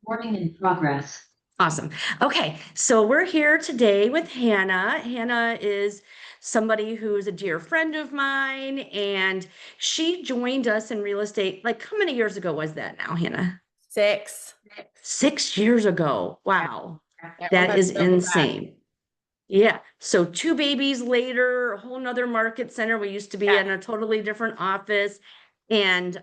Recording in progress. Awesome. Okay, so we're here today with Hannah. Hannah is somebody who is a dear friend of mine, and she joined us in real estate. Like, how many years ago was that now, Hannah? 6. 6 years ago. Yeah, Wow, everyone that goes is so fast. insane. Yeah. So two babies later, a whole nother market center. We used to be Yeah. in a totally different office. And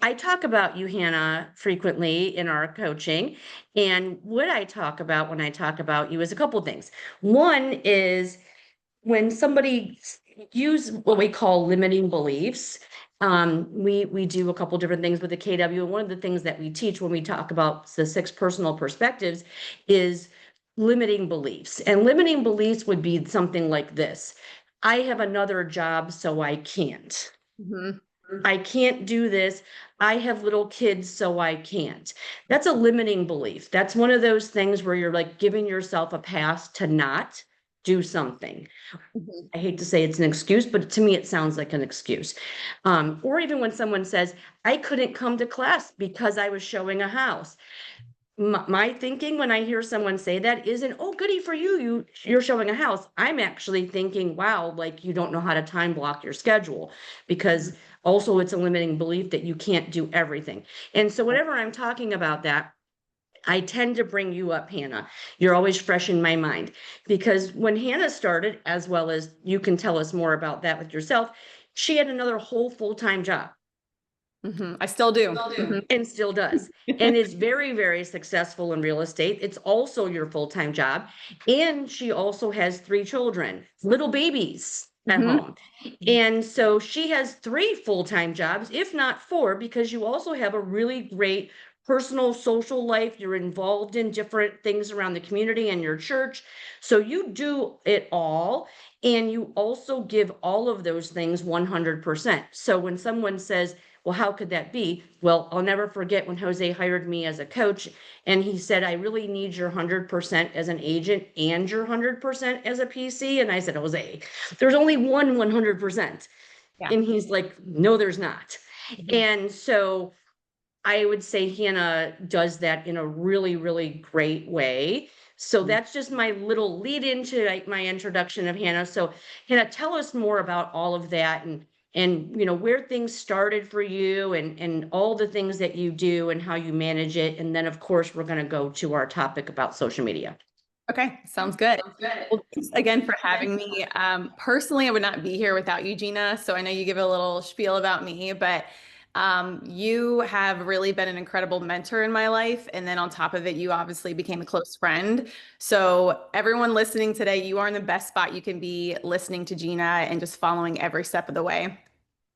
I talk about you, Hannah, frequently in our coaching. And what I talk about when I talk about you is a couple things. One is when somebody use what we call limiting beliefs. We do a couple different things with the KW, and one of the things that we teach when we talk about the 6 personal perspectives is limiting beliefs. And limiting beliefs would be something like this: I have another job, so I can't. Mhm. I can't do this. I have little kids, so I can't. That's a limiting belief. That's one of those things where you're like giving yourself a pass to not do something. Mhm. I hate to say it's an excuse, but to me, it sounds like an excuse. Or even when someone says, I couldn't come to class because I was showing a house. My thinking when I hear someone say that isn't, oh, goody for you, you're showing a house. I'm actually thinking, wow, like you don't know how to time block your schedule, because also it's a limiting belief that you can't do everything. And so whenever I'm talking about that, I tend to bring you up, Hannah. You're always fresh in my mind, because when Hannah started, as well as you can tell us more about that with yourself, she had another whole full-time job. I still do. And still does, and is very, very successful in real estate. It's also your full-time job. And she also has 3 children, little babies at Mhm. home. And so she has 3 full-time jobs, if not 4, because you also have a really great personal social life. You're involved in different things around the community and your church. So you do it all. And you also give all of those things 100%. So when someone says, well, how could that be? Well, I'll never forget when Jose hired me as a coach, and he said, I really need your 100% as an agent and your 100% as a PC. And I said, Jose, there's only one 100%. Yeah. And he's like, no, there's not. Mhm. And so I would say Hannah does that in a really, really great way. So that's just my little lead into like my introduction of Hannah. So Hannah, tell us more about all of that, and where things started for you, and all the things that you do and how you manage it. And then of course we're going to go to our topic about social media. Okay, sounds good. Well, thanks again for having me. Personally, I would not be here without you, Gina. So I know you give a little spiel about me, but you have really been an incredible mentor in my life. And then on top of it, you obviously became a close friend. So everyone listening today, you are in the best spot you can be, listening to Gina and just following every step of the way.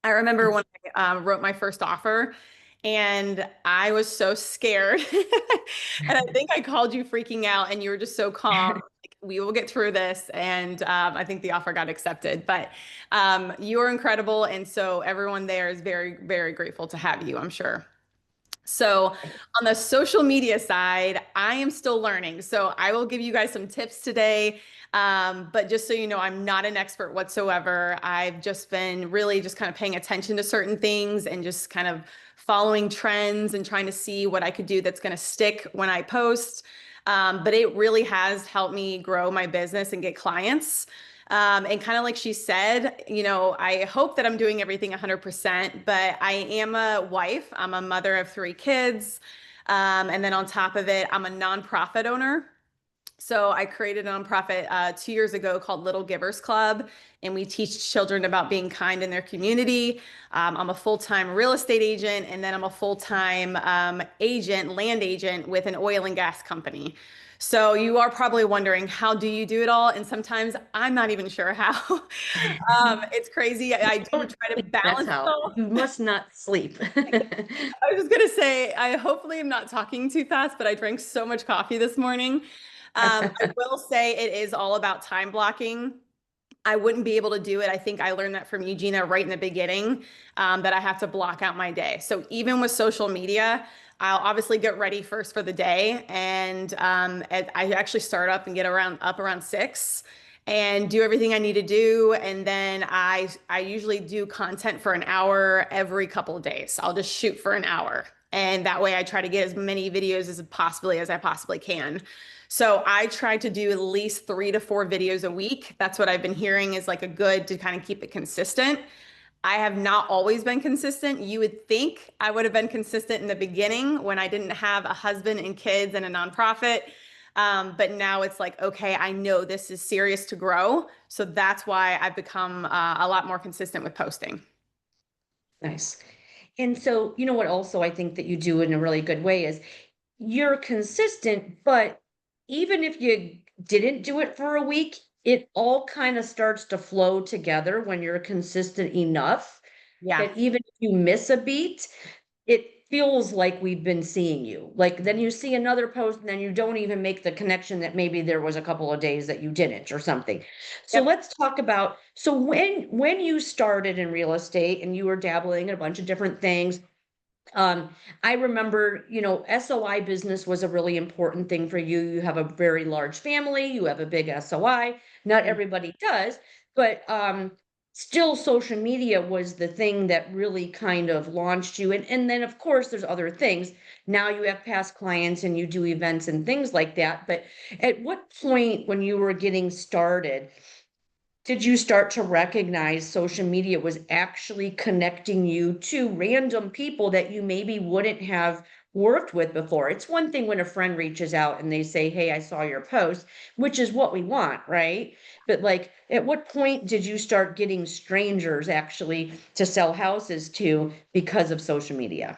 I remember when I wrote my first offer, and I was so scared. And I think I called you freaking out, and you were just so calm. Like, we will get through this. And I think the offer got accepted. But you are incredible. And so everyone there is very, very grateful to have you, I'm sure. So on the social media side, I am still learning. So I will give you guys some tips today. But just so you know, I'm not an expert whatsoever. I've just been really just kind of paying attention to certain things and just kind of following trends and trying to see what I could do that's going to stick when I post. But it really has helped me grow my business and get clients. And kind of like she said, I hope that I'm doing everything 100%, but I am a wife. I'm a mother of 3 kids. And then on top of it, I'm a nonprofit owner. So I created a nonprofit 2 years ago called Little Givers Club, and we teach children about being kind in their community. I'm a full-time real estate agent, and then I'm a full-time land agent with an oil and gas company. So you are probably wondering, how do you do it all? And sometimes I'm not even sure how. It's crazy. I do try to That's balance it how all. you must not sleep. I was just gonna say, I hopefully am not talking too fast, but I drank so much coffee this morning. I will say it is all about time blocking. I wouldn't be able to do it. I think I learned that from Eugenia right in the beginning, that I have to block out my day. So even with social media, I'll obviously get ready first for the day, and I actually start up and get up around 6 and do everything I need to do, and then I usually do content for an hour every couple of days. I'll just shoot for an hour. And that way I try to get as many videos as I possibly can. So I try to do at least 3 to 4 videos a week. That's what I've been hearing is like a good to kind of keep it consistent. I have not always been consistent. You would think I would have been consistent in the beginning when I didn't have a husband and kids and a nonprofit. But now it's like, okay, I know this is serious to grow. So that's why I've become a lot more consistent with posting. Nice. And so, you know what, also I think that you do in a really good way is you're consistent, but even if you didn't do it for a week, it all kind of starts to flow together when you're consistent enough Yeah. that even if you miss a beat, it feels like we've been seeing you. Like then you see another post and then you don't even make the connection that maybe there was a couple of days that you didn't or something. So Yep. let's talk about, so when you started in real estate and you were dabbling in a bunch of different things, um, I remember, you know, SOI business was a really important thing for you. You have a very large family, you have a big SOI. Not everybody does, but still social media was the thing that really kind of launched you. And then of course there's other things. Now you have past clients and you do events and things like that. But at what point when you were getting started, did you start to recognize social media was actually connecting you to random people that you maybe wouldn't have worked with before? It's one thing when a friend reaches out and they say, "Hey, I saw your post," which is what we want, right? But like, at what point did you start getting strangers actually to sell houses to because of social media?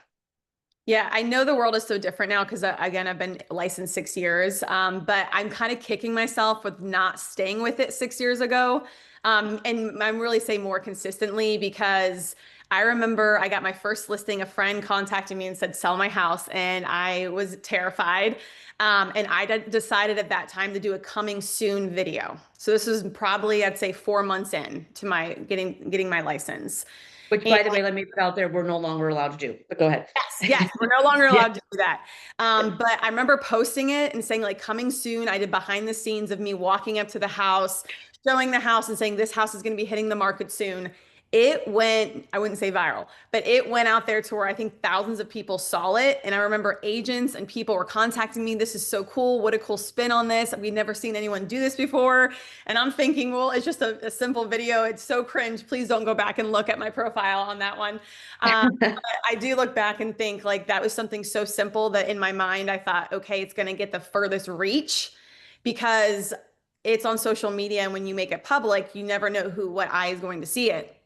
Yeah, I know the world is so different now because again, I've been licensed 6 years, but I'm kind of kicking myself with not staying with it 6 years ago. And I'm really saying more consistently because I remember I got my first listing. A friend contacted me and said, sell my house. And I was terrified. And I decided at that time to do a coming soon video. So this was probably, I'd say 4 months in to my getting my license. Which, by the way, let me put out there, we're no longer allowed to do, but go ahead. Yes, yes, we're no longer Yeah. allowed to do that. But I remember posting it and saying like coming soon. I did behind the scenes of me walking up to the house, showing the house and saying this house is going to be hitting the market soon. It went, I wouldn't say viral, but it went out there to where I think thousands of people saw it. And I remember agents and people were contacting me. This is so cool. What a cool spin on this. We've never seen anyone do this before. And I'm thinking, well, it's just a simple video. It's so cringe. Please don't go back and look at my profile on that one. I do look back and think like that was something so simple that in my mind I thought, okay, it's going to get the furthest reach because it's on social media. And when you make it public, you never know what eye is going to see it.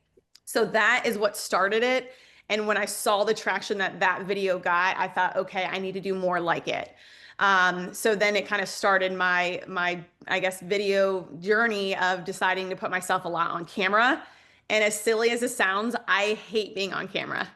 So that is what started it. And when I saw the traction that that video got, I thought, okay, I need to do more like it. So then it kind of started my I guess video journey of deciding to put myself a lot on camera. And as silly as it sounds, I hate being on camera.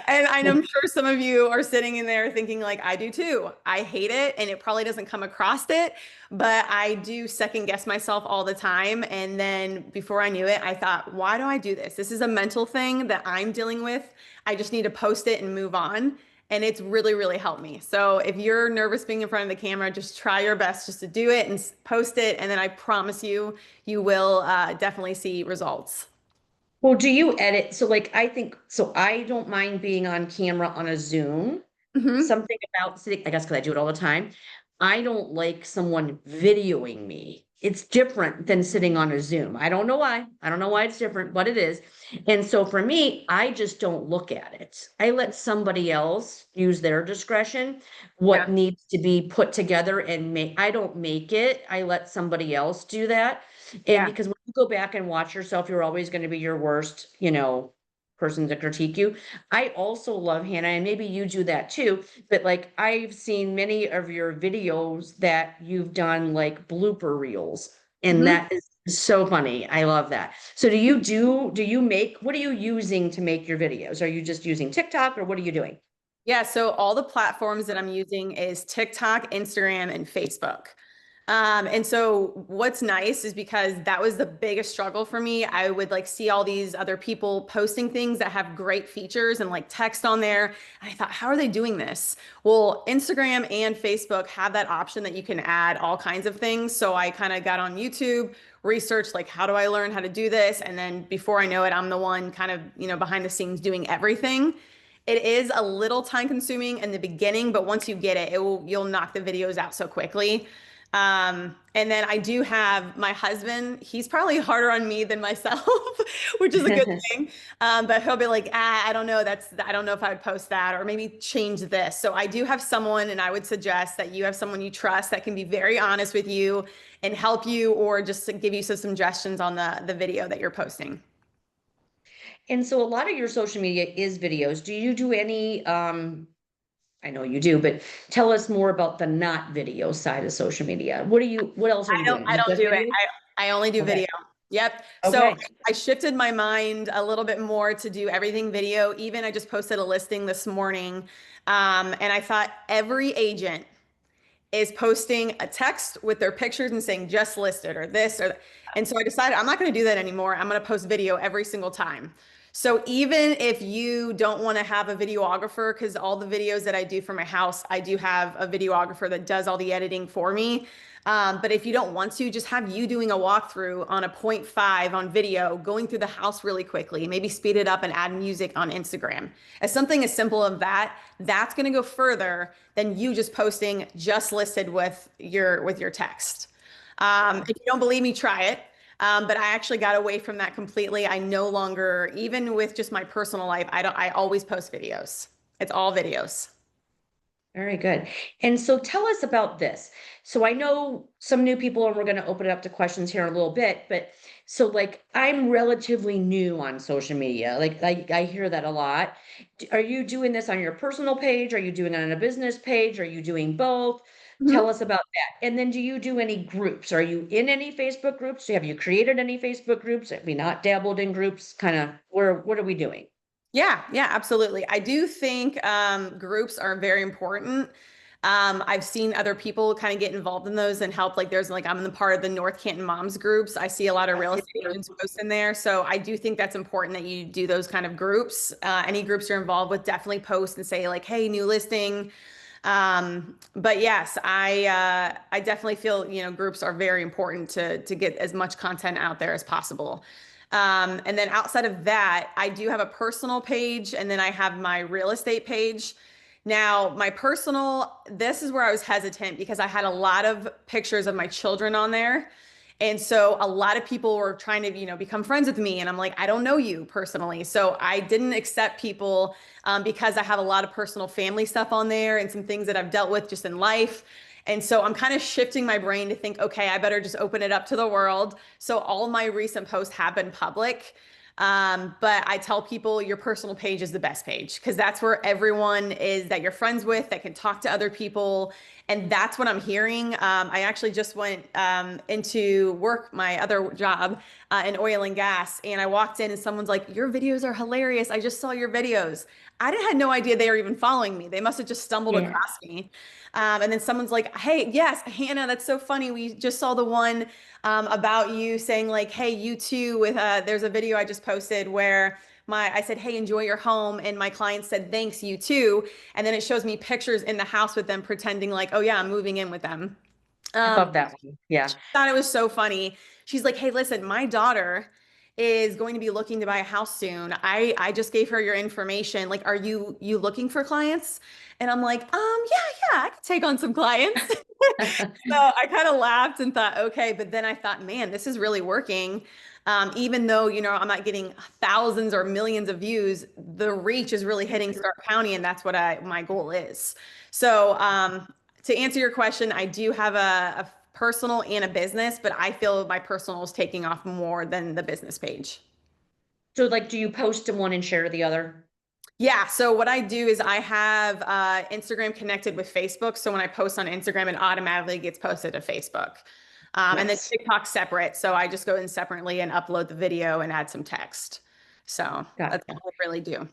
And I'm sure some of you are sitting in there thinking like I do too. I hate it and it probably doesn't come across it, but I do second guess myself all the time. And then before I knew it, I thought, why do I do this? This is a mental thing that I'm dealing with. I just need to post it and move on. And it's really, really helped me. So if you're nervous being in front of the camera, just try your best just to do it and post it. And then I promise you, you will definitely see results. Well, do you edit? So like I think so I don't mind being on camera on a Zoom. Hmm. Something about sitting, I guess because I do it all the time. I don't like someone videoing me. It's different than sitting on a Zoom. I don't know why. I don't know why it's different, but it is. And so for me, I just don't look at it. I let somebody else use their discretion, Yeah. what needs to be put together and make, I don't make it. I let somebody else do that. And Yeah. because when you go back and watch yourself, you're always going to be your worst, you know, person to critique you. I also love Hannah, and maybe you do that too, but like I've seen many of your videos that you've done like blooper reels, and Mhm. that is so funny. I love that. So do you make, what are you using to make your videos? Are you just using TikTok or what are you doing? Yeah, so all the platforms that I'm using is TikTok, Instagram, and Facebook. And so what's nice is because that was the biggest struggle for me. I would like see all these other people posting things that have great features and like text on there. And I thought, how are they doing this? Well, Instagram and Facebook have that option that you can add all kinds of things. So I kind of got on YouTube, researched like, how do I learn how to do this? And then before I know it, I'm the one kind of, behind the scenes doing everything. It is a little time consuming in the beginning, but once you get it, you'll knock the videos out so quickly. And then I do have my husband. He's probably harder on me than myself, which is a good thing. But he'll be like, I don't know. I don't know if I would post that or maybe change this. So I do have someone, and I would suggest that you have someone you trust that can be very honest with you and help you, or just to give you some suggestions on the video that you're posting. And so a lot of your social media is videos. Do you do any, I know you do, but tell us more about the not video side of social media. What else are you doing? I Is it don't just do it. video? I only do Okay. video. Yep. So Okay. I shifted my mind a little bit more to do everything video. Even I just posted a listing this morning. And I thought every agent is posting a text with their pictures and saying just listed or this or that. And so I decided I'm not going to do that anymore. I'm going to post video every single time. So even if you don't want to have a videographer, because all the videos that I do for my house, I do have a videographer that does all the editing for me. But if you don't want to, just have you doing a walkthrough on a 0.5 on video, going through the house really quickly, maybe speed it up and add music on Instagram. As something as simple as that, that's going to go further than you just posting just listed with your text. If you don't believe me, try it. But I actually got away from that completely. I no longer, even with just my personal life, I always post videos. It's all videos. Very good. And so tell us about this. So I know some new people, and we're going to open it up to questions here in a little bit, but so like I'm relatively new on social media. Like I hear that a lot. Are you doing this on your personal page? Are you doing it on a business page? Are you doing both? Mhm. Tell us about that. And then do you do any groups? Are you in any Facebook groups? Have you created any Facebook groups? Have we not dabbled in groups? Kind of what are we doing? Yeah, yeah, absolutely. I do think groups are very important. I've seen other people kind of get involved in those and help. Like there's like I'm in the part of the North Canton Moms groups. I see a lot of real estate agents post in there. So I do think that's important that you do those kind of groups. Any groups you're involved with, definitely post and say like, hey, new listing. But yes, I definitely feel, groups are very important to get as much content out there as possible. And then outside of that, I do have a personal page and then I have my real estate page. Now, my personal, this is where I was hesitant because I had a lot of pictures of my children on there. And so a lot of people were trying to, become friends with me. And I'm like, I don't know you personally. So I didn't accept people because I have a lot of personal family stuff on there and some things that I've dealt with just in life. And so I'm kind of shifting my brain to think, okay, I better just open it up to the world. So all my recent posts have been public. But I tell people your personal page is the best page because that's where everyone is that you're friends with that can talk to other people. And that's what I'm hearing. I actually just went into work, my other job in oil and gas, and I walked in and someone's like, your videos are hilarious. I just saw your videos. Had no idea they were even following me. They must have just stumbled Yeah. across me. And then someone's like, hey, yes, Hannah, that's so funny. We just saw the one about you saying like, hey, you too, with there's a video I just posted where I said, hey, enjoy your home. And my client said, thanks, you too. And then it shows me pictures in the house with them pretending like, oh yeah, I'm moving in with them. I Um, love that one. Yeah. Thought it was so funny. She's like, "Hey, listen, my daughter is going to be looking to buy a house soon. I just gave her your information. Like, are you looking for clients?" And I'm like, yeah, I could take on some clients." So I kind of laughed and thought, okay, but then I thought, man, this is really working. Even though, I'm not getting thousands or millions of views, the reach is really hitting Stark County, and that's what my goal is. So, to answer your question, I do have a personal and a business, but I feel my personal is taking off more than the business page. So like, do you post to one and share to the other? Yeah, so what I do is I have Instagram connected with Facebook. So when I post on Instagram, it automatically gets posted to Facebook. And then Nice. TikTok's separate. So I just go in separately and upload the video and add some text. So that's Gotcha. all I really do.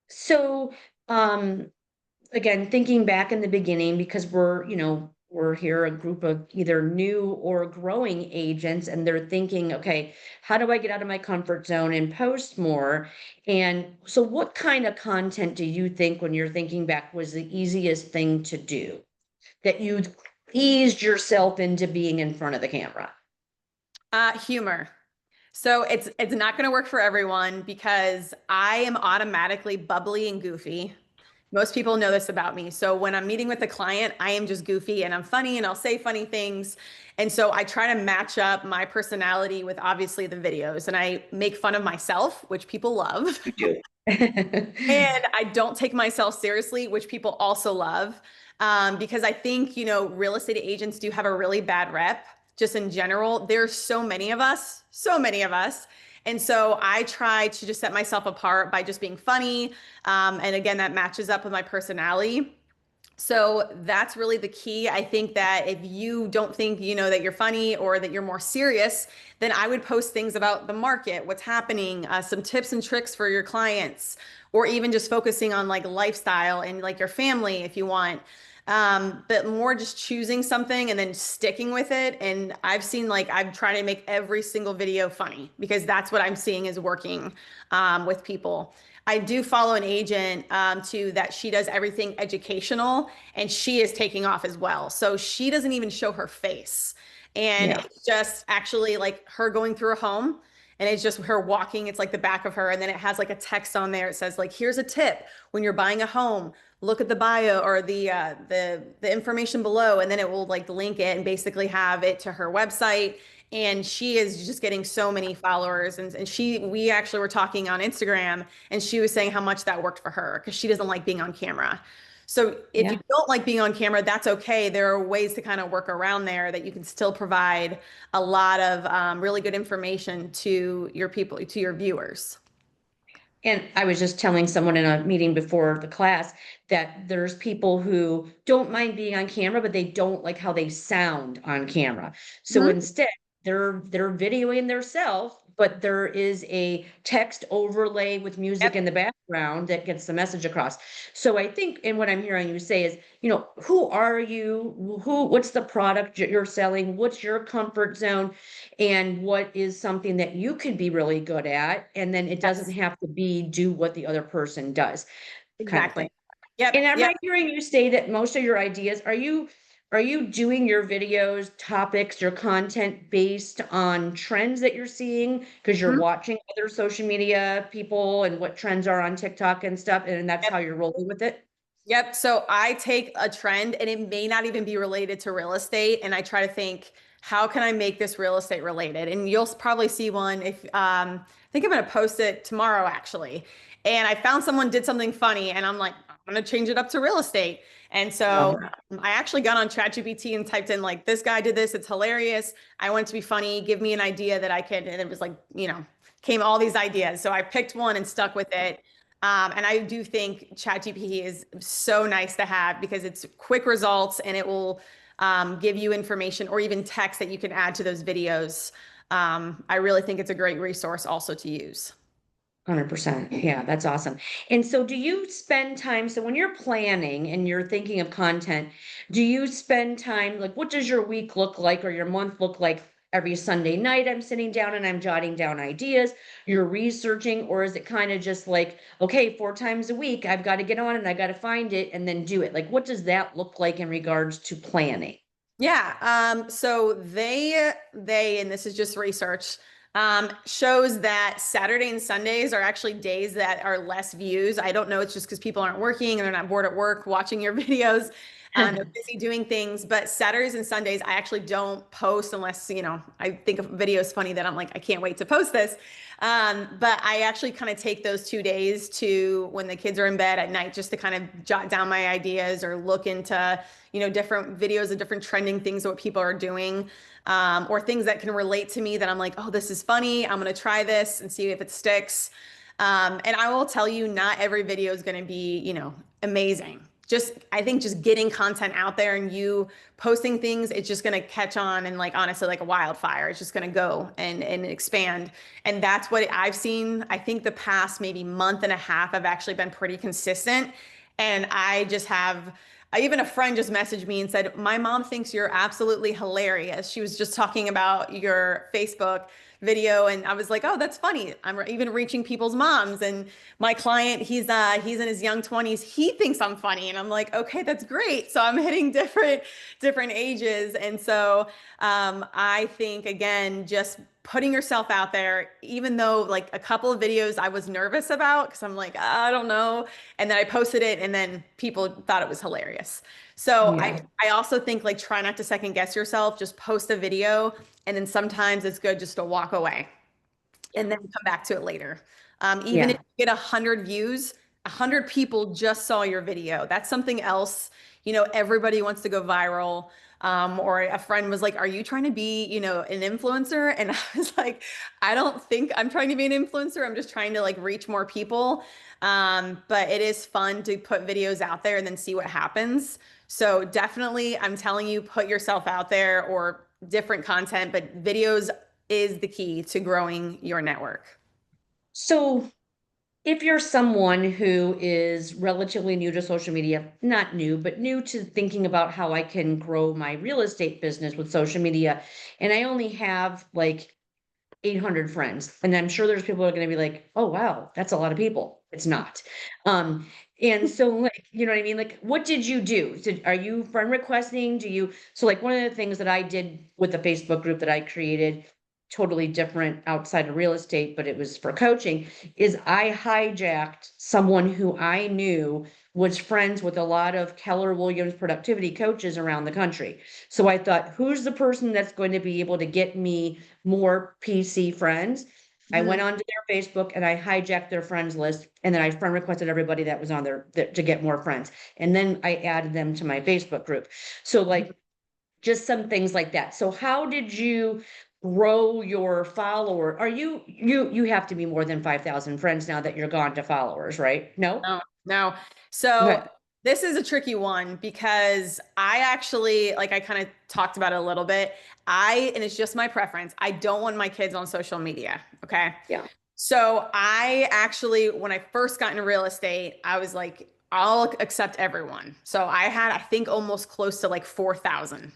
So, again, thinking back in the beginning, because we're here a group of either new or growing agents, and they're thinking, okay, how do I get out of my comfort zone and post more? And so, what kind of content do you think, when you're thinking back, was the easiest thing to do that you eased yourself into being in front of the camera? Humor. So it's not going to work for everyone because I am automatically bubbly and goofy. Most people know this about me. So when I'm meeting with a client, I am just goofy and I'm funny and I'll say funny things. And so I try to match up my personality with obviously the videos and I make fun of myself, which people love. You do. And I don't take myself seriously, which people also love. Because I think, real estate agents do have a really bad rep just in general. There's so many of us, so many of us. And so I try to just set myself apart by just being funny. And again, that matches up with my personality. So that's really the key. I think that if you don't think, that you're funny or that you're more serious, then I would post things about the market, what's happening, some tips and tricks for your clients, or even just focusing on like lifestyle and like your family if you want. But more just choosing something and then sticking with it. And I've seen like I've tried to make every single video funny because that's what I'm seeing is working with people. I do follow an agent too that she does everything educational and she is taking off as well. So she doesn't even show her face. And Yeah. it's just actually like her going through a home and it's just her walking. It's like the back of her. And then it has like a text on there. It says like, here's a tip when you're buying a home, look at the bio or the information below. And then it will like link it and basically have it to her website and she is just getting so many followers and we actually were talking on Instagram and she was saying how much that worked for her because she doesn't like being on camera. So if you Yeah. don't like being on camera, that's okay. There are ways to kind of work around there that you can still provide a lot of really good information to your people, to your viewers. And I was just telling someone in a meeting before the class that there's people who don't mind being on camera, but they don't like how they sound on camera. So Mhm. instead, they're videoing themselves, but there is a text overlay with music Yep. in the background that gets the message across. So I think, and what I'm hearing you say is, who are you? What's the product you're selling? What's your comfort zone? And what is something that you could be really good at? And then it doesn't Yes, have to be do what the other person does kind of thing. exactly. Yep. And am Yep. I hearing you say that most of your ideas, are you doing your videos, topics, your content based on trends that you're seeing? Because you're Mhm. watching other social media people and what trends are on TikTok and stuff, and that's Yep. how you're rolling with it? Yep. So I take a trend and it may not even be related to real estate. And I try to think, how can I make this real estate related? And you'll probably see one if I think I'm going to post it tomorrow actually. And I found someone did something funny and I'm like, I'm going to change it up to real estate. And Love so it. I actually got on ChatGPT and typed in like, this guy did this. It's hilarious. I want it to be funny. Give me an idea that I could. And it was like, came all these ideas. So I picked one and stuck with it. And I do think ChatGPT is so nice to have because it's quick results and it will give you information or even text that you can add to those videos. I really think it's a great resource also to use. 100%. Yeah, that's awesome. And so do you spend time, so when you're planning and you're thinking of content, do you spend time, like what does your week look like or your month look like? Every Sunday night, I'm sitting down and I'm jotting down ideas, you're researching, or is it kind of just like, okay, 4 times a week, I've got to get on and I got to find it and then do it? Like, what does that look like in regards to planning? Yeah. So and this is just research, shows that Saturday and Sundays are actually days that are less views. I don't know. It's just because people aren't working and they're not bored at work watching your videos. They're busy doing things, but Saturdays and Sundays, I actually don't post unless, I think a video is funny that I'm like, I can't wait to post this. But I actually kind of take those 2 days to when the kids are in bed at night, just to kind of jot down my ideas or look into, different videos of different trending things that what people are doing, or things that can relate to me that I'm like, oh, this is funny. I'm going to try this and see if it sticks. And I will tell you, not every video is going to be, amazing. I think just getting content out there and you posting things, it's just going to catch on and like, honestly, like a wildfire. It's just going to go and expand. And that's what I've seen. I think the past maybe month and a half, I've actually been pretty consistent. And even a friend just messaged me and said, my mom thinks you're absolutely hilarious. She was just talking about your Facebook video and I was like, oh, that's funny. I'm even reaching people's moms and my client, he's in his young 20s. He thinks I'm funny and I'm like, okay, that's great. So I'm hitting different ages. And so I think again, just putting yourself out there, even though like a couple of videos I was nervous about because I'm like, I don't know. And then I posted it and then people thought it was hilarious. So Yeah. I also think like try not to second guess yourself, just post a video and then sometimes it's good just to walk away and then come back to it later. Even if Yeah. you get 100 views, 100 people just saw your video. That's something else. You know, everybody wants to go viral. Or a friend was like, "Are you trying to be, an influencer?" And I was like, "I don't think I'm trying to be an influencer. I'm just trying to like reach more people." But it is fun to put videos out there and then see what happens. So definitely, I'm telling you, put yourself out there or different content, but videos is the key to growing your network. So if you're someone who is relatively new to social media, not new, but new to thinking about how I can grow my real estate business with social media, and I only have like 800 friends, and I'm sure there's people who are going to be like, oh, wow, that's a lot of people. It's not. Um, and so like, you know what I mean? Like, what did you do? Are you friend requesting? So like one of the things that I did with the Facebook group that I created, totally different outside of real estate, but it was for coaching, is I hijacked someone who I knew was friends with a lot of Keller Williams productivity coaches around the country. So I thought, who's the person that's going to be able to get me more PC friends? I went Mhm. onto their Facebook and I hijacked their friends list, and then I friend requested everybody that was on there to get more friends. And then I added them to my Facebook group. So like just some things like that. So how did you grow your follower? Are you have to be more than 5,000 friends now that you're gone to followers, right? No? No, no. So Okay. this is a tricky one because I actually, like I kind of talked about it a little bit. And it's just my preference. I don't want my kids on social media. Okay. Yeah. So I actually, when I first got into real estate, I was like, I'll accept everyone. So I had, I think, almost close to like 4,000.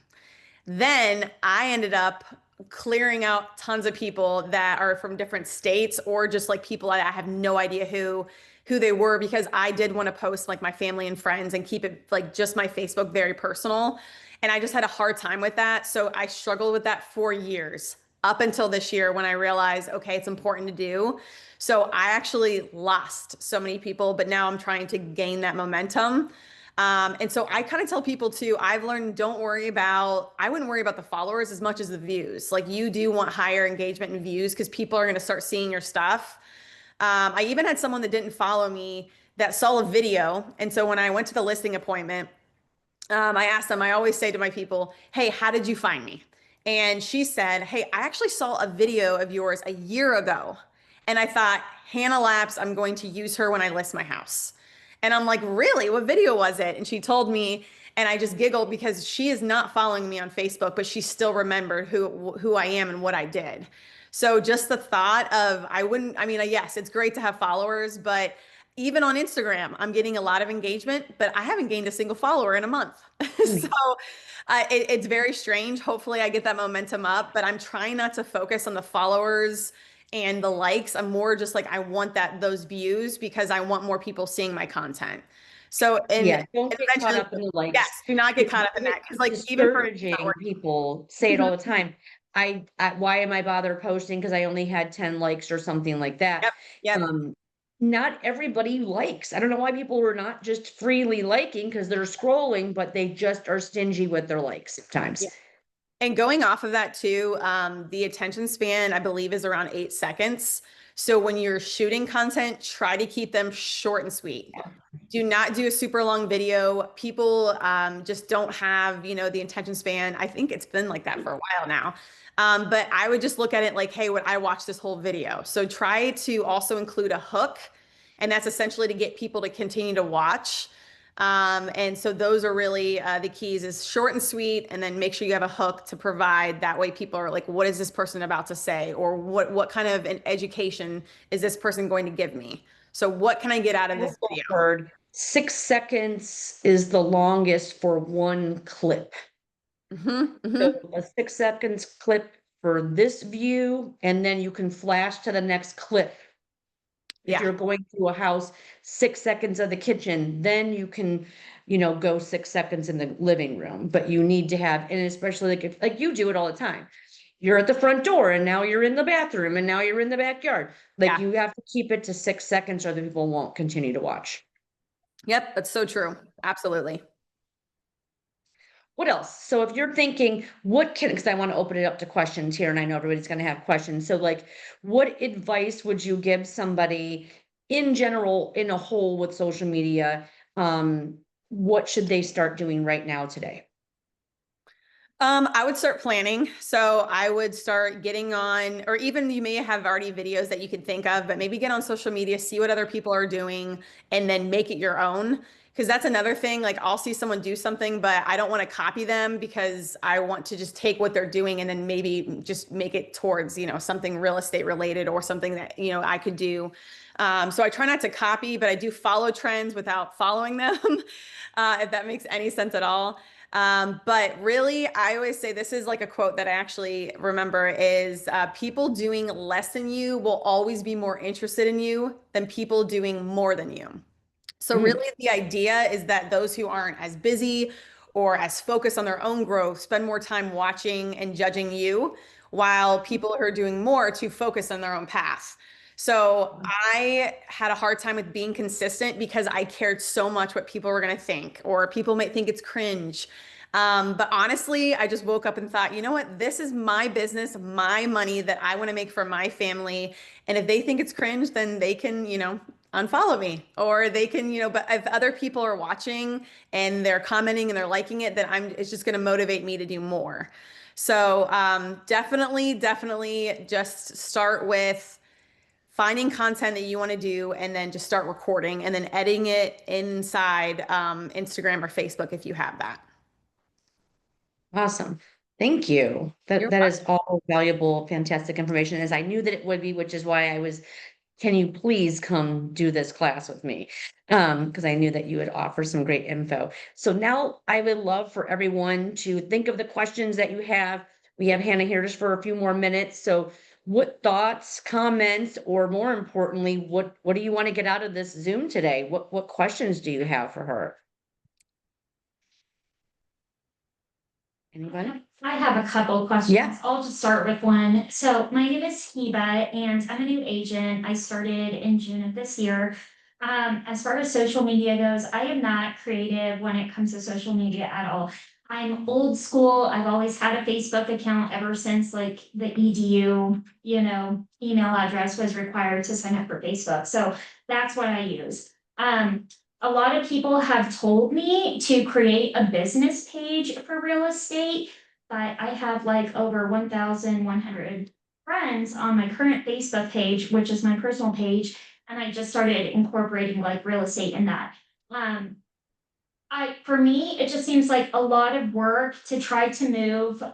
Then I ended up clearing out tons of people that are from different states or just like people I have no idea who they were because I did want to post like my family and friends and keep it like just my Facebook very personal. And I just had a hard time with that. So I struggled with that for years up until this year when I realized, okay, it's important to do. So I actually lost so many people, but now I'm trying to gain that momentum. And so I kind of tell people too, I've learned I wouldn't worry about the followers as much as the views. Like you do want higher engagement and views because people are going to start seeing your stuff. I even had someone that didn't follow me that saw a video. And so when I went to the listing appointment, I asked them, I always say to my people, hey, how did you find me? And she said, hey, I actually saw a video of yours a year ago. And I thought, Hannah Laps, I'm going to use her when I list my house. And I'm like, really? What video was it? And she told me, and I just giggled because she is not following me on Facebook, but she still remembered who I am and what I did. So just the thought of I mean, yes, it's great to have followers, but even on Instagram, I'm getting a lot of engagement, but I haven't gained a single follower in a month. So it's very strange. Hopefully, I get that momentum up, but I'm trying not to focus on the followers and the likes. I'm more just like, I want those views because I want more people seeing my content. So, Yeah, and don't get caught eventually, up in the yes, likes. do not get It's caught up in very that. Cause like, even for me, it's not discouraging. People say it all working. the time. Why am I bother posting? Because I only had 10 likes or something like that. Yep. Yep. Um, Not everybody likes. I don't know why people are not just freely liking because they're scrolling, but they just are stingy with their likes sometimes. And going off of that too, the attention span, I believe, is around 8 seconds. So when you're shooting content, try to keep them short and sweet. Do not do a super long video. People just don't have, the attention span. I think it's been like that for a while now. But I would just look at it like, hey, would I watch this whole video? So try to also include a hook. And that's essentially to get people to continue to watch. And so those are really the keys is short and sweet, and then make sure you have a hook to provide. That way people are like, what is this person about to say? Or what kind of an education is this person going to give me? So what can I get out of I this also video? heard 6 seconds is the longest for one clip. Hmm. So Hmm. a 6 seconds clip for this view, and then you can flash to the next clip. If Yeah. you're going through a house, 6 seconds of the kitchen, then you can, go 6 seconds in the living room. But you need to have, and especially like if like you do it all the time. you're at the front door and now you're in the bathroom and now you're in the backyard. Like Yeah. you have to keep it to 6 seconds or the people won't continue to watch. Yep, that's so true. Absolutely. What else? So if you're thinking, what can, because I want to open it up to questions here and I know everybody's going to have questions. So like, what advice would you give somebody in general, in a whole with social media? What should they start doing right now today? I would start planning. So I would start getting on, or even you may have already videos that you can think of, but maybe get on social media, see what other people are doing, and then make it your own. Because that's another thing. Like I'll see someone do something, but I don't want to copy them because I want to just take what they're doing and then maybe just make it towards, something real estate related or something that, I could do. So I try not to copy, but I do follow trends without following them, if that makes any sense at all. But really, I always say this is like a quote that I actually remember is people doing less than you will always be more interested in you than people doing more than you. So Mm, really the idea is that those who aren't as busy or as focused on their own growth spend more time watching and judging you, while people who are doing more to focus on their own path. So I had a hard time with being consistent because I cared so much what people were going to think, or people might think it's cringe. But honestly, I just woke up and thought, you know what? This is my business, my money that I want to make for my family. And if they think it's cringe, then they can, unfollow me, or they can, but if other people are watching and they're commenting and they're liking it, then it's just going to motivate me to do more. So definitely just start with finding content that you want to do and then just start recording and then editing it inside Instagram or Facebook if you have that. awesome. Thank you. That You're that welcome. is all valuable, fantastic information, as I knew that it would be, which is why I was, can you please come do this class with me? Because I knew that you would offer some great info. So now I would love for everyone to think of the questions that you have. We have Hannah here just for a few more minutes. So what thoughts, comments, or more importantly, what do you want to get out of this Zoom today? What questions do you have for her? Anybody? I have a couple of questions. Yeah. I'll just start with one. So my name is Hiba and I'm a new agent. I started in June of this year. As far as social media goes, I am not creative when it comes to social media at all. I'm old school. I've always had a Facebook account ever since like the EDU, email address was required to sign up for Facebook. So that's what I use. A lot of people have told me to create a business page for real estate, but I have like over 1,100 friends on my current Facebook page, which is my personal page, and I just started incorporating like real estate in that. Um, for me, it just seems like a lot of work to try to move,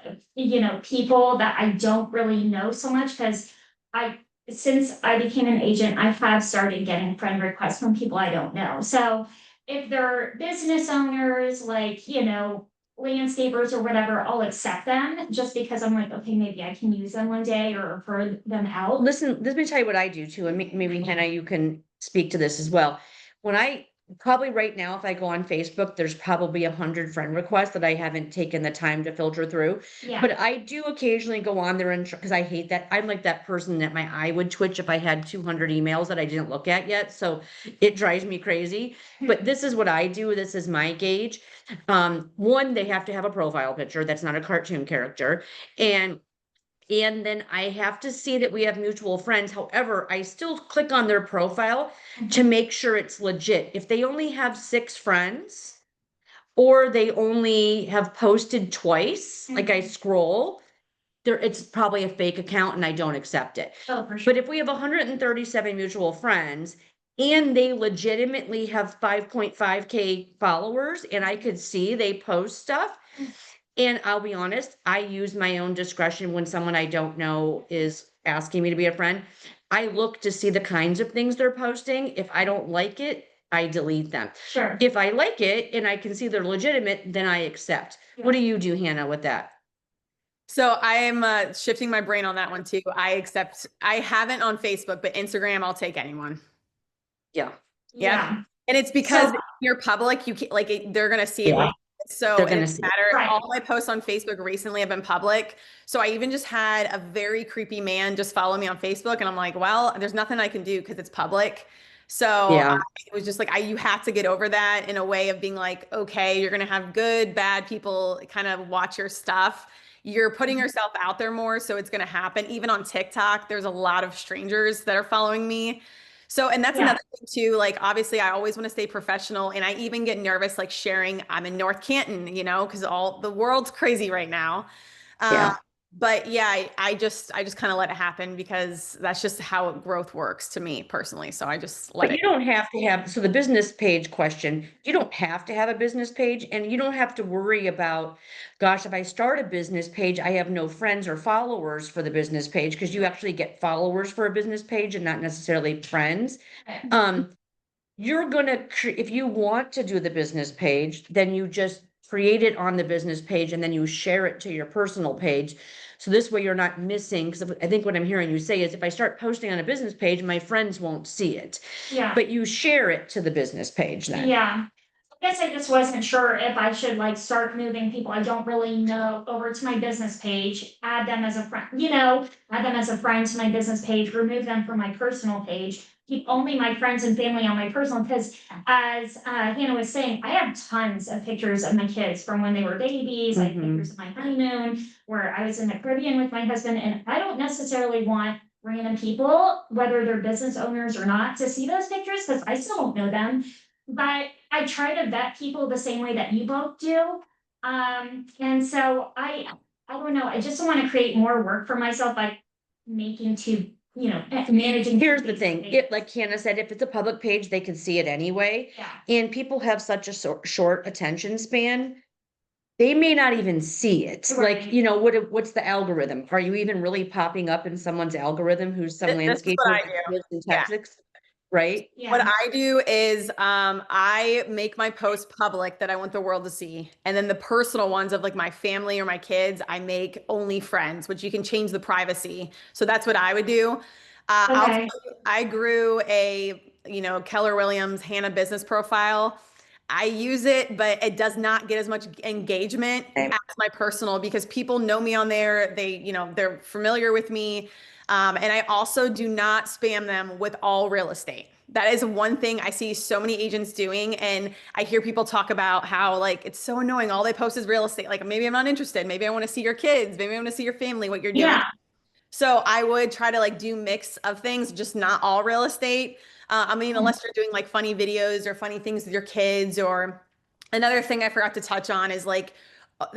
people that I don't really know so much, because I, since I became an agent, I have started getting friend requests from people I don't know. So if they're business owners, like, landscapers or whatever, I'll accept them just because I'm like, okay, maybe I can use them one day or refer them out. Listen, let me tell you what I do too, and maybe Hannah, you can speak to this as well. When I probably right now, if I go on Facebook, there's probably 100 friend requests that I haven't taken the time to filter through. Yeah, But I do occasionally go on there and because I hate that. I'm like that person that my eye would twitch if I had 200 emails that I didn't look at yet. So it drives me crazy. But this is what I do. This is my gauge. One, they have to have a profile picture that's not a cartoon character. And then I have to see that we have mutual friends. However, I still click on their profile to make sure it's legit. If they only have 6 friends or they only have posted twice, like I scroll, there it's probably a fake account and I don't accept it. oh, for sure. But if we have 137 mutual friends and they legitimately have 5.5K followers and I could see they post stuff, and I'll be honest, I use my own discretion when someone I don't know is asking me to be a friend. I look to see the kinds of things they're posting. If I don't like it, I delete them. Sure. If I like it and I can see they're legitimate, then I accept. What do you do, Hannah, with that? So I am shifting my brain on that one too. I haven't on Facebook, but Instagram, I'll take anyone. Yeah. Yeah. Yeah. And it's because So you're public, you can't, like they're gonna see it. Yeah. So They're it gonna doesn't see it. matter. Right. All my posts on Facebook recently have been public. So I even just had a very creepy man just follow me on Facebook, and I'm like, well, there's nothing I can do because it's public. So Yeah. it was just like, you have to get over that in a way of being like, okay, you're going to have good, bad people kind of watch your stuff. You're putting yourself out there more, so it's going to happen. Even on TikTok, there's a lot of strangers that are following me. So, and that's Yeah. another thing too. Like, obviously, I always want to stay professional, and I even get nervous, like sharing I'm in North Canton, because all the world's crazy right now. Uh, Yeah. but yeah, I just kind of let it happen because that's just how growth works to me personally. So I just let But it. you don't have to have, so the business page question, you don't have to have a business page, and you don't have to worry about, gosh, if I start a business page, I have no friends or followers for the business page, because you actually get followers for a business page and not necessarily friends. Um, you're gonna, if you want to do the business page, then you just create it on the business page and then you share it to your personal page. So this way you're not missing, because I think what I'm hearing you say is if I start posting on a business page, my friends won't see it. Yeah. But you share it to the business page then. Yeah. I guess I just wasn't sure if I should like start moving people I don't really know over to my business page, add them as a friend, add them as a friend to my business page, remove them from my personal page, keep only my friends and family on my personal, because as Hannah was saying, I have tons of pictures of my kids from when they were babies. I have Mhm. pictures of my honeymoon where I was in the Caribbean with my husband, and I don't necessarily want random people, whether they're business owners or not, to see those pictures because I still don't know them. But I try to vet people the same way that you both do. And so I don't know, I just don't want to create more work for myself by making two, managing. Here's the thing, like Hannah said, if it's a public page, they can see it anyway. Yeah. And people have such a short attention span. They may not even see it. Right. Like, what's the algorithm? Are you even really popping up in someone's algorithm who's some This is what landscaper I that do. lives in Yeah. Texas? Right? What Yeah. I do is I make my posts public that I want the world to see. And then the personal ones of like my family or my kids, I make only friends, which you can change the privacy. So that's what I would do. I'll tell Okay. you, I grew a, Keller Williams Hannah business profile. I use it, but it does not get as much engagement Okay. as my personal because people know me on there. They're familiar with me. And I also do not spam them with all real estate. That is one thing I see so many agents doing. And I hear people talk about how like it's so annoying. All they post is real estate. Like maybe I'm not interested. Maybe I want to see your kids. Maybe I want to see your family, what you're doing. Yeah. So I would try to like do mix of things, just not all real estate. Unless you're doing like funny videos or funny things with your kids or another thing I forgot to touch on is like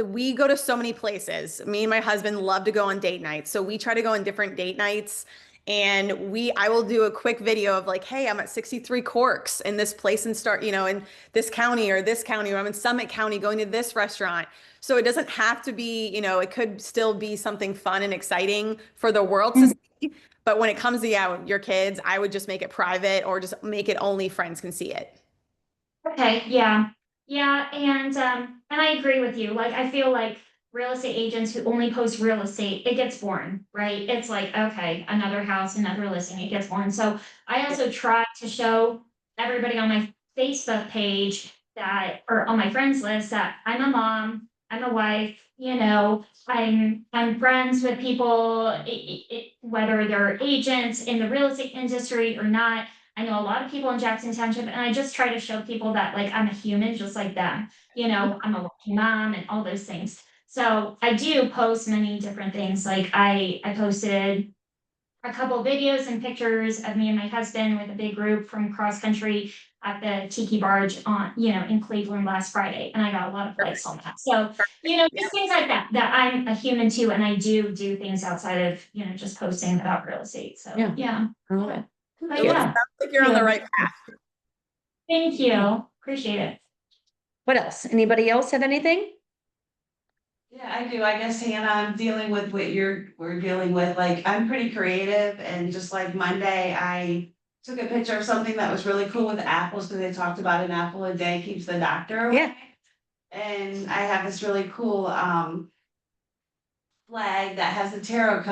we go to so many places. Me and my husband love to go on date nights. So we try to go on different date nights. And I will do a quick video of like, hey, I'm at 63 Corks in this place and start, in this county, or I'm in Summit County going to this restaurant. So it doesn't have to be, it could still be something fun and exciting for the world to see. But when it comes to, your kids, I would just make it private or just make it only friends can see it. Okay, yeah, yeah, and I agree with you, like, I feel like real estate agents who only post real estate, it gets boring, right? It's like, okay, another house, another listing, it gets boring, so I also try to show everybody on my Facebook page or on my friends list that I'm a mom, I'm a wife, I'm friends with people, whether they're agents in the real estate industry or not. I know a lot of people in Jackson Township, and I just try to show people that like I'm a human just like them. I'm a working mom and all those things. So I do post many different things. Like I posted a couple of videos and pictures of me and my husband with a big group from cross country at the Tiki Barge in Cleveland last Friday, and I got a lot of likes on that. So, just things like that, that I'm a human too, and I do things outside of, just posting about real estate. So, Yeah. yeah. I love it. But yeah. Sounds like you're on the right path. Thank you. Appreciate it. What else? Anybody else have anything? Yeah, I do. I guess Hannah, I'm dealing with what we're dealing with. Like, I'm pretty creative, and just like Monday, I took a picture of something that was really cool with apples because they talked about an apple a day keeps the doctor away. Yeah. And I have this really cool flag that has the tarot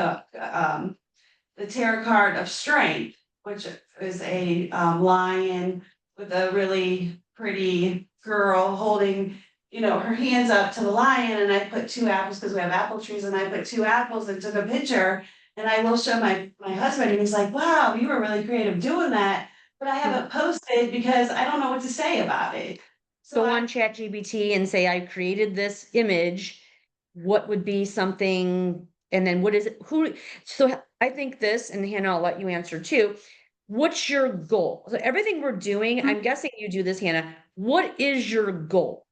card of strength, which is a lion with a really pretty girl holding you know, her hands up to the lion, and I put 2 apples, because we have apple trees, and I put 2 apples and took a picture. And I will show my husband, and he's like, wow, you were really creative doing that, but I haven't posted because I don't know what to say about it. So Go I, on ChatGPT and say, I created this image. What would be something, and then what is it, who, so I think this, and Hannah, I'll let you answer too. What's your goal? So everything we're doing, I'm guessing you do this, Hannah. What is your goal?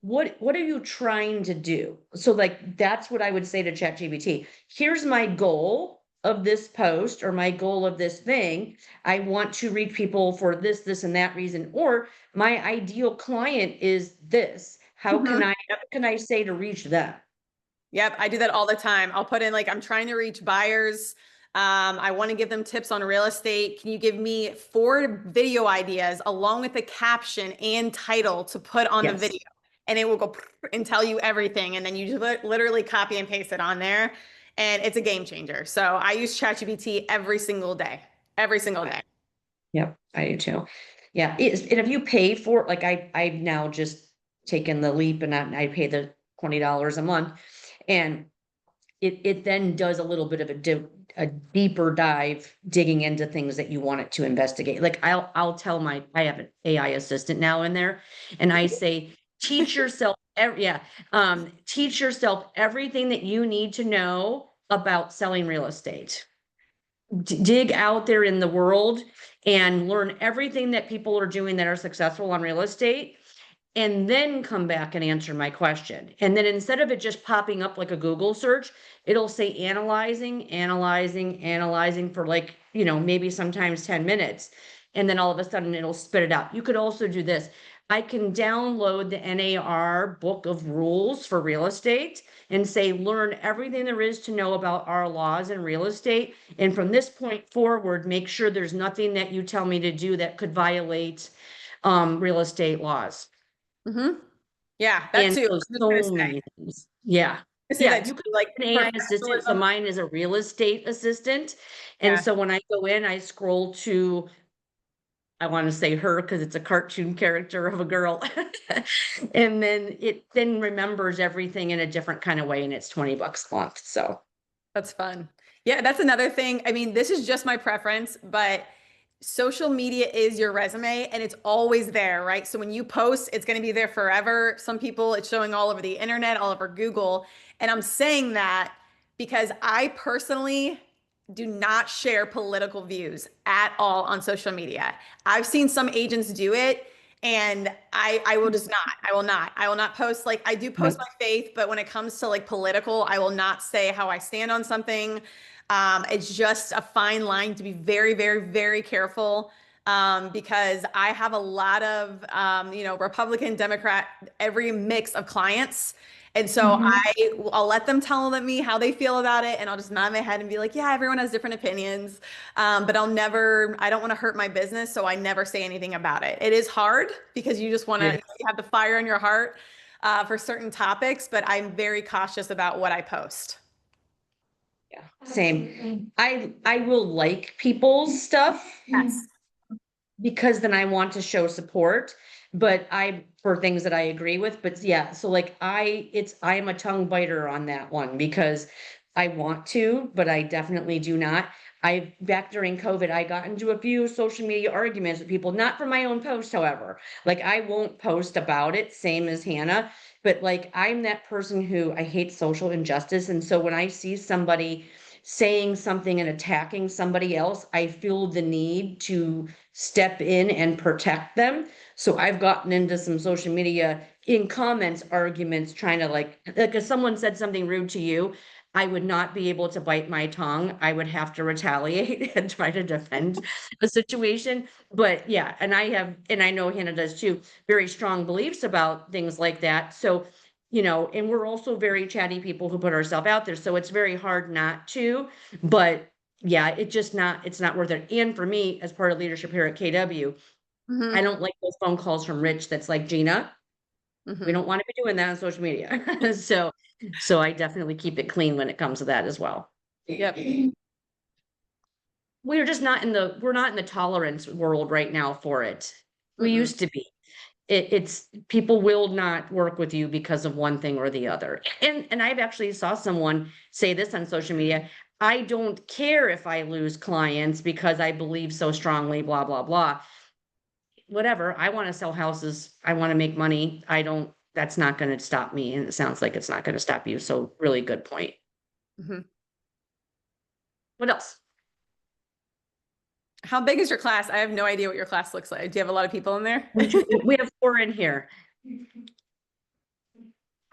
What are you trying to do? So like, that's what I would say to ChatGPT. Here's my goal of this post, or my goal of this thing. I want to reach people for this, and that reason, or my ideal client is this. How can Mhm. what can I say to reach them? Yep, I do that all the time. I'll put in like, I'm trying to reach buyers. I want to give them tips on real estate. Can you give me 4 video ideas along with a caption and title to put on the Yes. video? And it will go and tell you everything. And then you just literally copy and paste it on there. And it's a game changer. So I use ChatGPT every single day, every single day. Yep, I do too. Yeah, and if you pay for it, like I've now just taken the leap, and I pay the $20 a month, and it then does a little bit of a deeper dive, digging into things that you want it to investigate. Like I'll tell I have an AI assistant now in there, and I say, teach yourself, teach yourself everything that you need to know about selling real estate. Dig out there in the world and learn everything that people are doing that are successful on real estate, and then come back and answer my question. And then instead of it just popping up like a Google search, it'll say analyzing, analyzing, analyzing for like, maybe sometimes 10 minutes. And then all of a sudden it'll spit it out. You could also do this. I can download the NAR book of rules for real estate and say, learn everything there is to know about our laws in real estate. And from this point forward, make sure there's nothing that you tell me to do that could violate real estate laws. Mm-hmm. Yeah, that And too. so, I was just gonna so say, many things. Yeah. I say Yeah, that you too, could like have an AI assistant. So professionalism. mine is a real estate assistant. And Yeah. so when I go in, I scroll to, I want to say her because it's a cartoon character of a girl. And then it then remembers everything in a different kind of way, and it's $20 a month. So That's fun. Yeah, that's another thing. I mean, this is just my preference, but social media is your resume and it's always there, right? So when you post, it's going to be there forever. Some people, it's showing all over the internet, all over Google. And I'm saying that because I personally do not share political views at all on social media. I've seen some agents do it, and I will just not. I will not post, like, I do post Right. my faith, but when it comes to like political, I will not say how I stand on something. It's just a fine line to be very, very, very careful, because I have a lot of, Republican, Democrat, every mix of clients. And so Mhm. I'll let them tell me how they feel about it, and I'll just nod my head and be like, yeah, everyone has different opinions. But I don't want to hurt my business, so I never say anything about it. It is hard because you just want to, you have the fire in your heart for certain topics, but I'm very cautious about what I post. Yeah, same. Absolutely. I will like people's stuff Yes. because then I want to show support, but for things that I agree with. But yeah, so like I'm a tongue biter on that one because I want to, but I definitely do not. Back during COVID, I got into a few social media arguments with people, not for my own post, however. Like I won't post about it, same as Hannah, but like I'm that person who I hate social injustice. And so when I see somebody saying something and attacking somebody else, I feel the need to step in and protect them. So I've gotten into some social media in comments, arguments, trying to like if someone said something rude to you, I would not be able to bite my tongue. I would have to retaliate and try to defend the situation. But yeah, and I know Hannah does too, very strong beliefs about things like that. So, and we're also very chatty people who put ourselves out there. So it's very hard not to, but yeah, it's not worth it. And for me, as part of leadership here at KW, I Hmm. don't like those phone calls from Rich that's like, Gina, we Hmm. don't want to be doing that on social media. So I definitely keep it clean when it comes to that as well. Yep. We're not in the tolerance world right now for it. We Mm-mm. used to be. it's, people will not work with you because of one thing or the other. And I've actually saw someone say this on social media. I don't care if I lose clients because I believe so strongly, blah, blah, blah. Whatever. I want to sell houses. I want to make money. That's not going to stop me. And it sounds like it's not going to stop you. So really good point. Mhm. What else? How big is your class? I have no idea what your class looks like. Do you have a lot of people in there? We have 4 in here.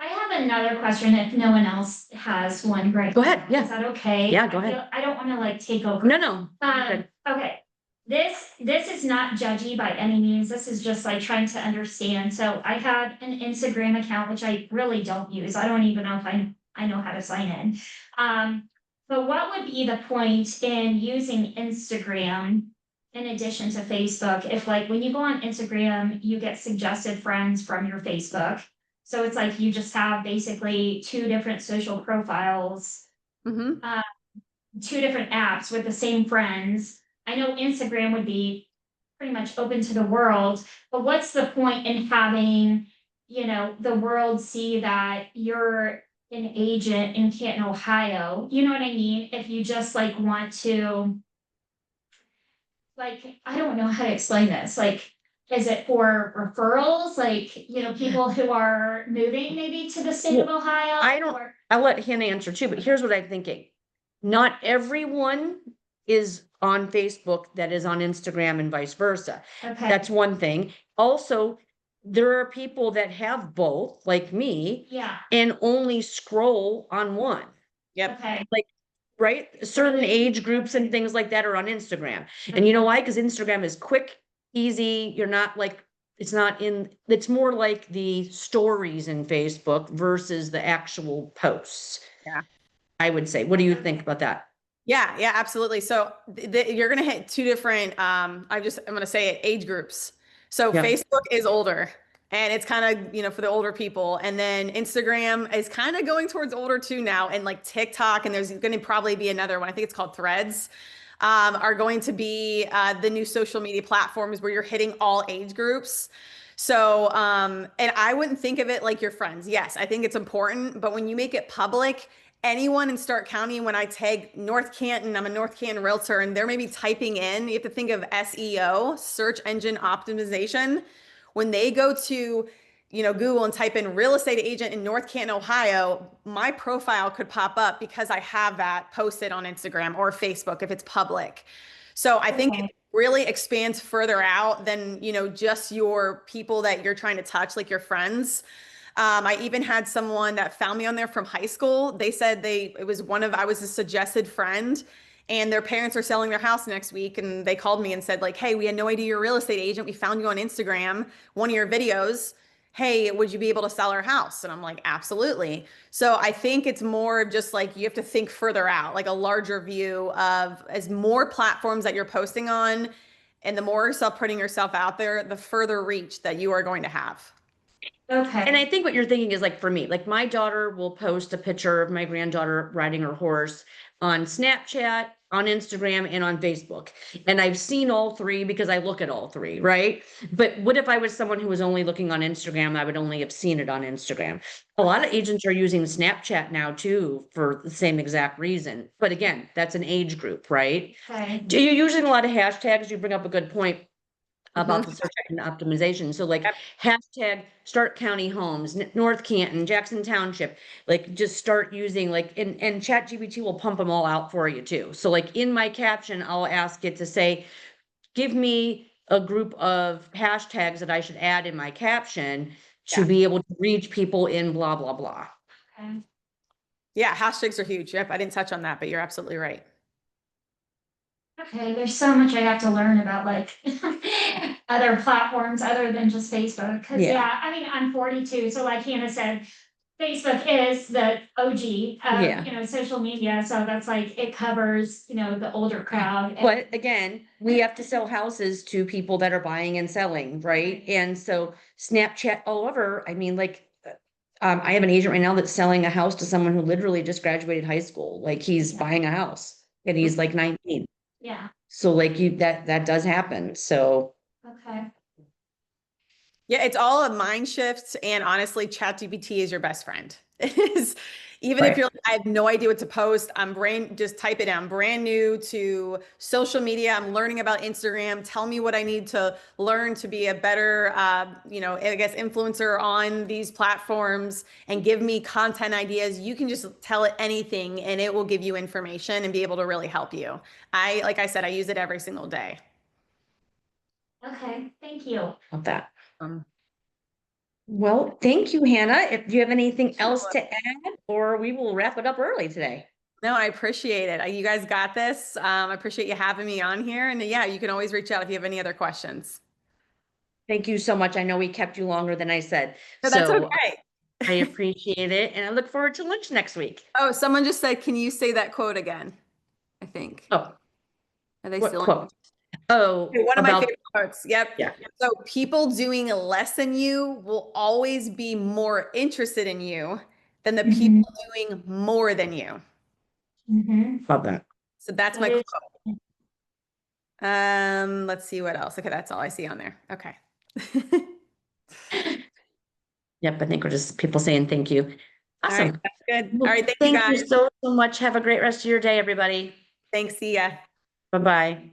I have another question if no one else has one right Go ahead, now. yeah. Is that okay? Yeah, go ahead. I don't wanna like take over. No. Good. Okay. This is not judgy by any means. This is just like trying to understand. So I have an Instagram account, which I really don't use. I don't even know if I know how to sign in. But what would be the point in using Instagram in addition to Facebook? If like when you go on Instagram, you get suggested friends from your Facebook. So it's like you just have basically 2 different social profiles, Mhm. 2 different apps with the same friends. I know Instagram would be pretty much open to the world, but what's the point in having, the world see that you're an agent in Canton, Ohio? You know what I mean? If you just like want to, like, I don't know how to explain this. Like, is it for referrals? Like, people who are moving maybe to the state of Ohio? I don't- or- I'll let Hannah answer too, but here's what I'm thinking. Not everyone is on Facebook that is on Instagram and vice versa. Okay, That's one thing. Also, there are people that have both, like me, yeah, and only scroll on one, Yep. okay, right? Certain age groups and things like that are on Instagram. And you know why? Because Instagram is quick, easy. You're not like, it's more like the stories in Facebook versus the actual posts. Yeah. I would say. What do you think about that? Yeah, absolutely. So you're going to hit 2 different, I'm going to say it, age groups. So Yeah. Facebook is older and it's kind of, for the older people. And then Instagram is kind of going towards older too now. And like TikTok, and there's going to probably be another one. I think it's called Threads, are going to be the new social media platforms where you're hitting all age groups. So, and I wouldn't think of it like your friends. Yes, I think it's important, but when you make it public, anyone in Stark County, when I tag North Canton, I'm a North Canton realtor, and they're maybe typing in, you have to think of SEO, search engine optimization. When they go to, Google and type in real estate agent in North Canton, Ohio, my profile could pop up because I have that posted on Instagram or Facebook if it's public. So I think it really expands further out than, just your people that you're trying to touch, like your friends. I even had someone that found me on there from high school. They said I was a suggested friend, and their parents are selling their house next week. And they called me and said like, hey, we had no idea you're a real estate agent. We found you on Instagram, one of your videos. Hey, would you be able to sell our house? And I'm like, absolutely. So I think it's more of just like, you have to think further out, like a larger view of as more platforms that you're posting on, and the more yourself putting yourself out there, the further reach that you are going to have. okay. And I think what you're thinking is like for me, like my daughter will post a picture of my granddaughter riding her horse on Snapchat, on Instagram, and on Facebook. And I've seen all 3 because I look at all 3, right? But what if I was someone who was only looking on Instagram? I would only have seen it on Instagram. A lot of agents are using Snapchat now too for the same exact reason. But again, that's an age group, right? Okay, Do you using a lot of hashtags? You bring up a good point about the search engine optimization. So like hashtag Stark County Homes, North Canton, Jackson Township, like just start using and ChatGPT will pump them all out for you too. So like in my caption, I'll ask it to say, give me a group of hashtags that I should add in my caption to be able to reach people in blah, blah, blah. okay. Yeah, hashtags are huge. Yep, I didn't touch on that, but you're absolutely right. Okay, there's so much I have to learn about like other platforms other than just Facebook. Cause Yeah. yeah, I mean, I'm 42, so like Hannah said, Facebook is the OG Yeah. of, social media. So that's like, it covers, the older crowd. But again, we have to sell houses to people that are buying and selling, right? And so Snapchat all over, I mean, I have an agent right now that's selling a house to someone who literally just graduated high school. Like he's Yeah. buying a house and he's like 19. Yeah, So like that does happen. So okay. Yeah, it's all a mind shift, and honestly, ChatGPT is your best friend. It is, even if Right. you're like, I have no idea what to post, just type it down. Brand new to social media. I'm learning about Instagram. Tell me what I need to learn to be a better, I guess, influencer on these platforms, and give me content ideas. You can just tell it anything, and it will give you information and be able to really help you. Like I said, I use it every single day. Okay, thank you. Love that. Um, Well, thank you, Hannah. If you have anything else to add, or we will wrap it up early today. No, I appreciate it. You guys got this. I appreciate you having me on here. And yeah, you can always reach out if you have any other questions. Thank you so much. I know we kept you longer than I said, No, that's so okay. I appreciate it, and I look forward to lunch next week. Oh, someone just said, can you say that quote again? I think. Oh, Are they what still quote? Oh, Okay, one of my about, favorite quotes. Yep. yeah. So people doing less than you will always be more interested in you than the Mhm, people doing more than you. mhm. Love that. So that's my That quote. is- Let's see what else. Okay, that's all I see on there. Okay. Yep, I think we're just people saying thank you. All right, Awesome. that's good. Well, All right, thank you thank you guys. so much. Have a great rest of your day, everybody. Thanks. See ya. Bye-bye.